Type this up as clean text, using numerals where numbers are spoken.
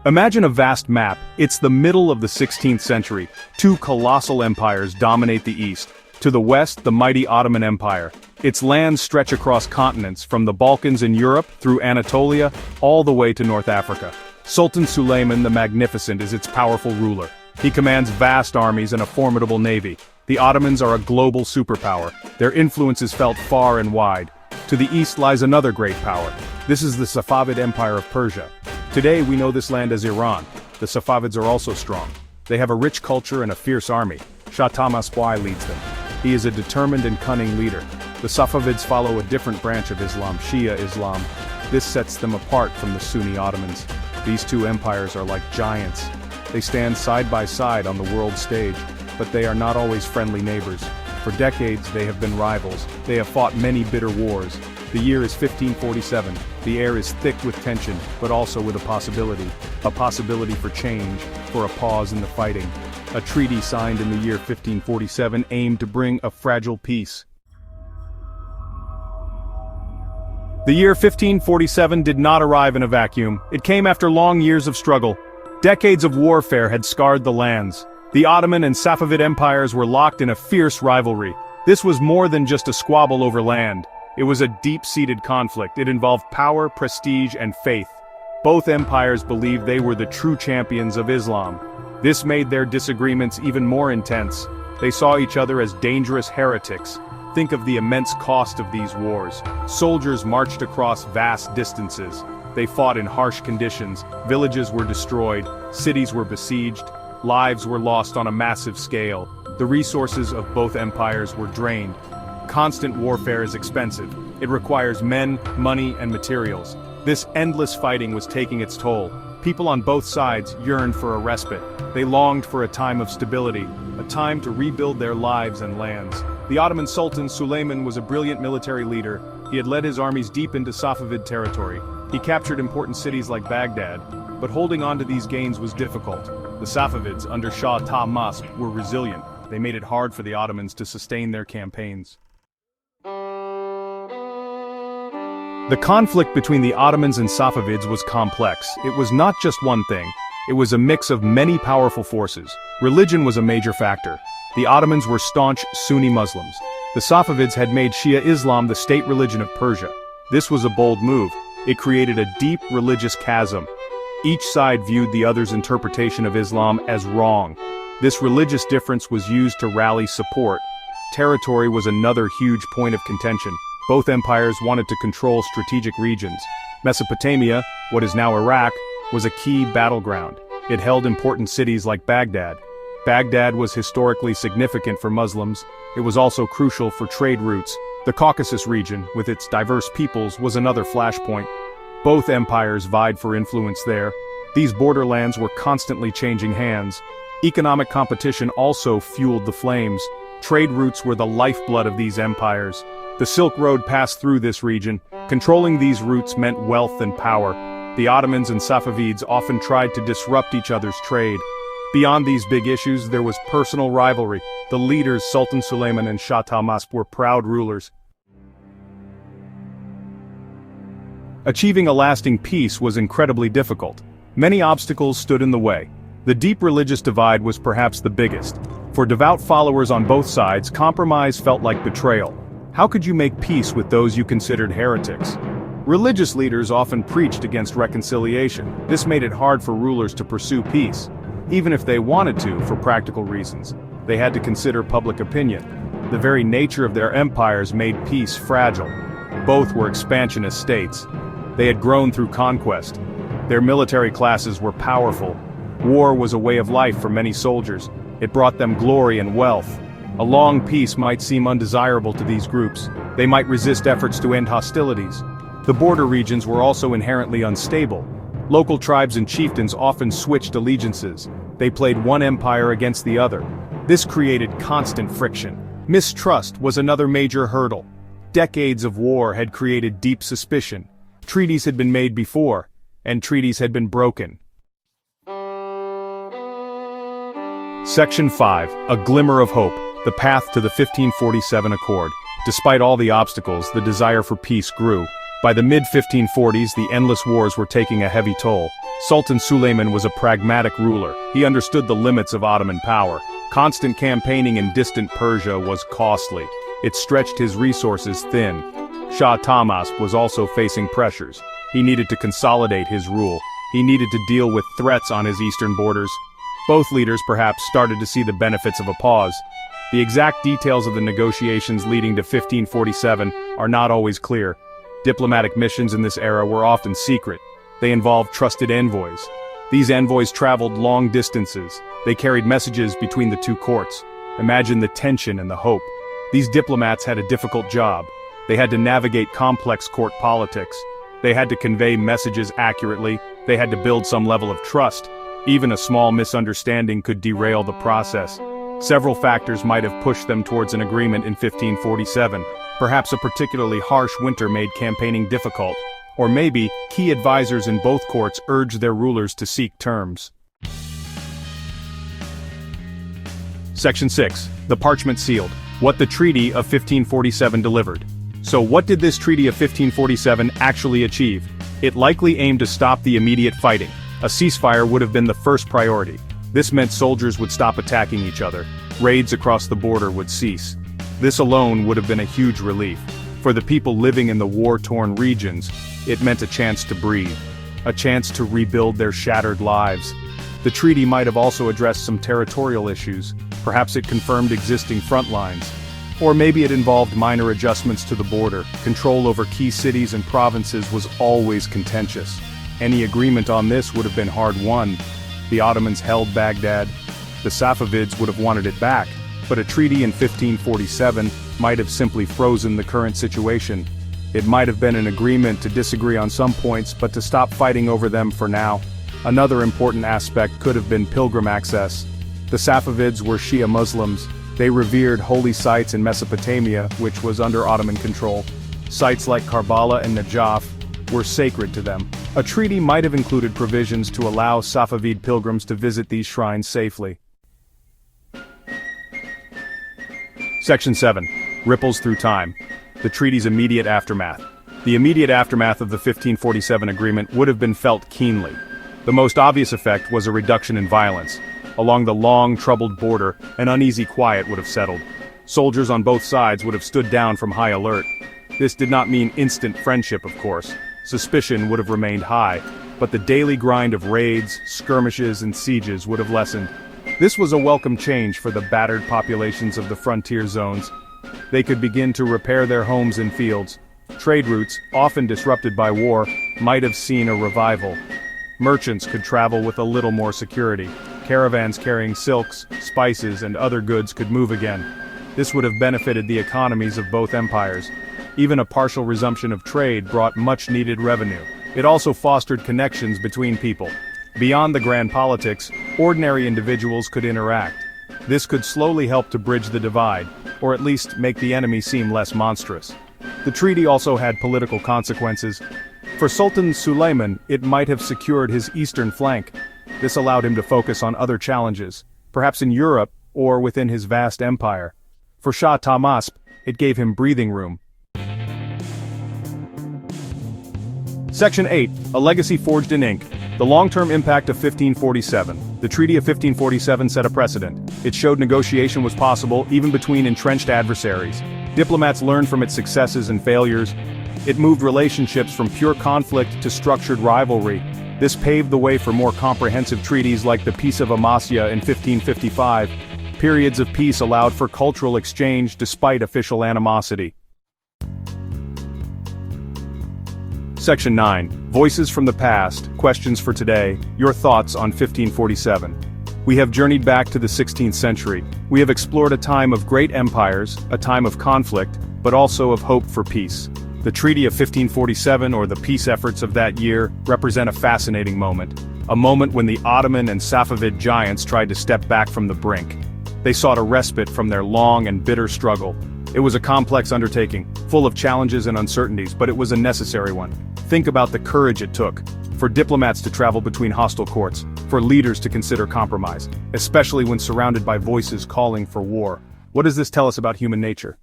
Imagine a vast map. It's the middle of the 16th century. Two colossal empires dominate the east. To the west, the mighty Ottoman Empire. Its lands stretch across continents, from the Balkans in Europe through Anatolia, all the way to North Africa. Sultan Suleiman the Magnificent is its powerful ruler. He commands vast armies and a formidable navy. The Ottomans are a global superpower. Their influence is felt far and wide. To the east lies another great power. This is the Safavid Empire of Persia. Today we know this land as Iran. The Safavids are also strong. They have a rich culture and a fierce army. Shah Abbas I leads them. He is a determined and cunning leader. The Safavids follow a different branch of Islam, Shia Islam. This sets them apart from the Sunni Ottomans. These two empires are like giants. They stand side by side on the world stage, but they are not always friendly neighbors. For decades they have been rivals. They have fought many bitter wars. The year is 1547. The air is thick with tension, but also with a possibility for change, for a pause in the fighting. A treaty signed in the year 1547 aimed to bring a fragile peace. The year 1547 did not arrive in a vacuum. It came after long years of struggle. Decades of warfare had scarred the lands. The Ottoman and Safavid empires were locked in a fierce rivalry. This was more than just a squabble over land. It was a deep-seated conflict. It involved power, prestige, and faith. Both empires believed they were the true champions of Islam. This made their disagreements even more intense. They saw each other as dangerous heretics. Think of the immense cost of these wars. Soldiers marched across vast distances. They fought in harsh conditions. Villages were destroyed. Cities were besieged. Lives were lost on a massive scale. The resources of both empires were drained. Constant warfare is expensive. It requires men, money, and materials. This endless fighting was taking its toll. People on both sides yearned for a respite. They longed for a time of stability, a time to rebuild their lives and lands. The Ottoman Sultan Suleiman was a brilliant military leader. He had led his armies deep into Safavid territory. He captured important cities like Baghdad, but holding on to these gains was difficult. The Safavids, under Shah Abbas, were resilient. They made it hard for the Ottomans to sustain their campaigns. The conflict between the Ottomans and Safavids was complex. It was not just one thing. It was a mix of many powerful forces. Religion was a major factor. The Ottomans were staunch Sunni Muslims. The Safavids had made Shia Islam the state religion of Persia. This was a bold move. It created a deep religious chasm. Each side viewed the other's interpretation of Islam as wrong. This religious difference was used to rally support. Territory was another huge point of contention. Both empires wanted to control strategic regions. Mesopotamia, what is now Iraq, was a key battleground. It held important cities like Baghdad. Baghdad was historically significant for Muslims. It was also crucial for trade routes. The Caucasus region, with its diverse peoples, was another flashpoint. Both empires vied for influence there. These borderlands were constantly changing hands. Economic competition also fueled the flames. Trade routes were the lifeblood of these empires. The Silk Road passed through this region. Controlling these routes meant wealth and power. The Ottomans and Safavids often tried to disrupt each other's trade. Beyond these big issues, there was personal rivalry. The leaders, Sultan Suleiman and Shah Abbas, were proud rulers. Achieving a lasting peace was incredibly difficult. Many obstacles stood in the way. The deep religious divide was perhaps the biggest. For devout followers on both sides, compromise felt like betrayal. How could you make peace with those you considered heretics? Religious leaders often preached against reconciliation. This made it hard for rulers to pursue peace. Even if they wanted to, for practical reasons, they had to consider public opinion. The very nature of their empires made peace fragile. Both were expansionist states. They had grown through conquest. Their military classes were powerful. War was a way of life for many soldiers. It brought them glory and wealth. A long peace might seem undesirable to these groups. They might resist efforts to end hostilities. The border regions were also inherently unstable. Local tribes and chieftains often switched allegiances. They played one empire against the other. This created constant friction. Mistrust was another major hurdle. Decades of war had created deep suspicion. Treaties had been made before, and treaties had been broken. Section 5. A Glimmer of Hope. The path to the 1547 Accord. Despite all the obstacles, the desire for peace grew. By the mid-1540s, the endless wars were taking a heavy toll. Sultan Suleiman was a pragmatic ruler. He understood the limits of Ottoman power. Constant campaigning in distant Persia was costly. It stretched his resources thin. Shah Abbas was also facing pressures. He needed to consolidate his rule. He needed to deal with threats on his eastern borders. Both leaders perhaps started to see the benefits of a pause. The exact details of the negotiations leading to 1547 are not always clear. Diplomatic missions in this era were often secret. They involved trusted envoys. These envoys traveled long distances. They carried messages between the two courts. Imagine the tension and the hope. These diplomats had a difficult job. They had to navigate complex court politics. They had to convey messages accurately. They had to build some level of trust. Even a small misunderstanding could derail the process. Several factors might have pushed them towards an agreement in 1547. Perhaps a particularly harsh winter made campaigning difficult. Or maybe, key advisors in both courts urged their rulers to seek terms. Section 6. The Parchment Sealed. What the Treaty of 1547 delivered. So what did this Treaty of 1547 actually achieve? It likely aimed to stop the immediate fighting. A ceasefire would have been the first priority. This meant soldiers would stop attacking each other. Raids across the border would cease. This alone would have been a huge relief. For the people living in the war-torn regions, it meant a chance to breathe. A chance to rebuild their shattered lives. The treaty might have also addressed some territorial issues. Perhaps it confirmed existing front lines. Or maybe it involved minor adjustments to the border. Control over key cities and provinces was always contentious. Any agreement on this would have been hard-won. The Ottomans held Baghdad. The Safavids would have wanted it back. But a treaty in 1547 might have simply frozen the current situation. It might have been an agreement to disagree on some points, but to stop fighting over them for now. Another important aspect could have been pilgrim access. The Safavids were Shia Muslims. They revered holy sites in Mesopotamia, which was under Ottoman control. Sites like Karbala and Najaf were sacred to them. A treaty might have included provisions to allow Safavid pilgrims to visit these shrines safely. Section 7. Ripples through time. The treaty's immediate aftermath. The immediate aftermath of the 1547 agreement would have been felt keenly. The most obvious effect was a reduction in violence. Along the long, troubled border, an uneasy quiet would have settled. Soldiers on both sides would have stood down from high alert. This did not mean instant friendship, of course. Suspicion would have remained high, but the daily grind of raids, skirmishes, and sieges would have lessened. This was a welcome change for the battered populations of the frontier zones. They could begin to repair their homes and fields. Trade routes, often disrupted by war, might have seen a revival. Merchants could travel with a little more security. Caravans carrying silks, spices, and other goods could move again. This would have benefited the economies of both empires. Even a partial resumption of trade brought much-needed revenue. It also fostered connections between people. Beyond the grand politics, ordinary individuals could interact. This could slowly help to bridge the divide, or at least make the enemy seem less monstrous. The treaty also had political consequences. For Sultan Suleiman, it might have secured his eastern flank. This allowed him to focus on other challenges, perhaps in Europe or within his vast empire. For Shah Abbas, it gave him breathing room. Section 8. A legacy forged in ink. The long-term impact of 1547. The Treaty of 1547 set a precedent. It showed negotiation was possible even between entrenched adversaries. Diplomats learned from its successes and failures. It moved relationships from pure conflict to structured rivalry. This paved the way for more comprehensive treaties like the Peace of Amasya in 1555. Periods of peace allowed for cultural exchange despite official animosity. Section 9. Voices from the past, questions for today, your thoughts on 1547. We have journeyed back to the 16th century. We have explored a time of great empires, a time of conflict, but also of hope for peace. The Treaty of 1547, or the peace efforts of that year, represent a fascinating moment. A moment when the Ottoman and Safavid giants tried to step back from the brink. They sought a respite from their long and bitter struggle. It was a complex undertaking, full of challenges and uncertainties, but it was a necessary one. Think about the courage it took. For diplomats to travel between hostile courts, for leaders to consider compromise, especially when surrounded by voices calling for war. What does this tell us about human nature?